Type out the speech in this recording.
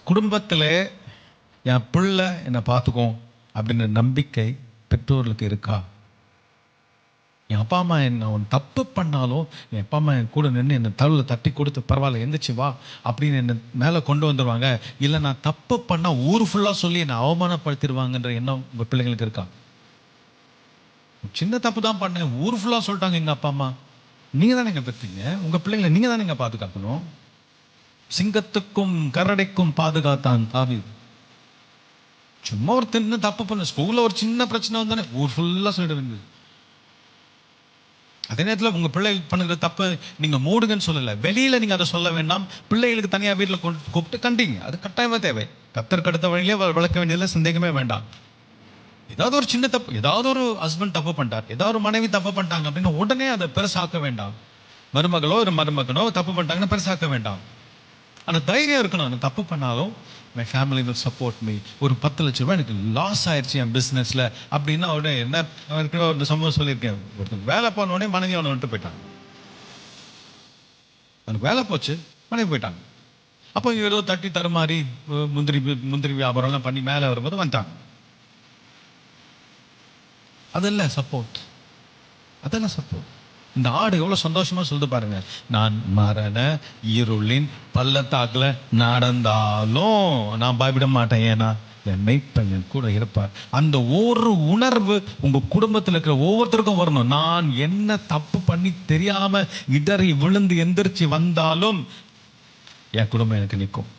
குடும்பத்தில் என் பிள்ளை என்னை பார்த்துக்கும் அப்படின்ற நம்பிக்கை பெற்றோர்களுக்கு இருக்கா? என் அப்பா அம்மா என்ன அவன் தப்பு பண்ணாலும் என் அப்பா அம்மா என் கூட நின்று என்னை தழுவில் தட்டி கொடுத்து பரவாயில்ல எந்திரிச்சு வா அப்படின்னு என்னை மேலே கொண்டு வந்துடுவாங்க. இல்லை நான் தப்பு பண்ணால் ஊர் ஃபுல்லாக சொல்லி என்னை அவமானப்படுத்திடுவாங்கன்ற எண்ணம் உங்கள் பிள்ளைங்களுக்கு இருக்கா? சின்ன தப்பு தான் பண்ணேன், ஊர் ஃபுல்லாக சொல்லிட்டாங்க எங்கள் அப்பா அம்மா. நீங்கள் தானே எங்கள் பெற்றீங்க, உங்கள் பிள்ளைங்களை நீங்கள் தானே எங்கள் பாதுகாக்கணும். சிங்கத்துக்கும் கரடைக்கும் பாதுகாத்தான் தாவீது. சும்மா ஒரு சின்ன தப்பு பண்ண, ஸ்கூலில் ஒரு சின்ன பிரச்சனை வந்தானே ஊர் ஃபுல்லாக சொல்லிட வேண்டியது. அதே நேரத்தில் உங்கள் பிள்ளைகள் பண்ணுற தப்பை நீங்கள் மூடுங்கன்னு சொல்லலை, வெளியில் நீங்கள் அதை சொல்ல வேண்டாம். பிள்ளைகளுக்கு தனியாக வீட்டில் கூப்பிட்டு கண்டிங்க, அது கட்டாயமாக தேவை. கத்தருக்கு அடுத்த வழியிலே வளர்க்க வேண்டியதில் சந்தேகமே வேண்டாம். ஏதாவது ஒரு சின்ன தப்பு, ஏதாவது ஒரு ஹஸ்பண்ட் தப்பு பண்ணிட்டார், ஏதாவது ஒரு மனைவி தப்பு பண்ணிட்டாங்க அப்படின்னு உடனே அதை பெருசாக்க வேண்டாம். மருமகளோ ஒரு மருமகனோ தப்பு பண்ணிட்டாங்கன்னு பெருசாக்க வேண்டாம். அந்த தைரியம் இருக்கணும். அந்த தப்பு பண்ணாலும் my family will support me. ஒரு 10 லட்ச ரூபாய் எனக்கு லாஸ் ஆயிடுச்சு என் பிஸ்னஸில் அப்படின்னா உடனே என்ன ஒரு சம்பவம் சொல்லியிருக்கேன். ஒருத்தர் வேலை போனோடனே மனைவி அவனை விட்டு போயிட்டாங்க. அவனுக்கு வேலை போச்சு, மனைவி போயிட்டாங்க. அப்போ ஏதோ தட்டி தருமாறி முந்திரி வியாபாரம்லாம் பண்ணி மேலே வரும்போது வந்துட்டாங்க. அதெல்லாம் சப்போர்ட், அதெல்லாம் சப்போர்ட். இந்த ஆடு எவ்வளோ சந்தோஷமா சொல்லுது பாருங்க. நான் மரண இருளின் பள்ளத்தாக்குல நடந்தாலும் நான் பயப்பட மாட்டேன், ஏன்னா என் மெய்ப்பன் கூட இருப்பார். அந்த ஒரு உணர்வு உங்க குடும்பத்தில் இருக்கிற ஒவ்வொருத்தருக்கும் வரணும். நான் என்ன தப்பு பண்ணி தெரியாம இடறி விழுந்து எந்திரிச்சு வந்தாலும் என் குடும்பம் எனக்கு நிற்கும்.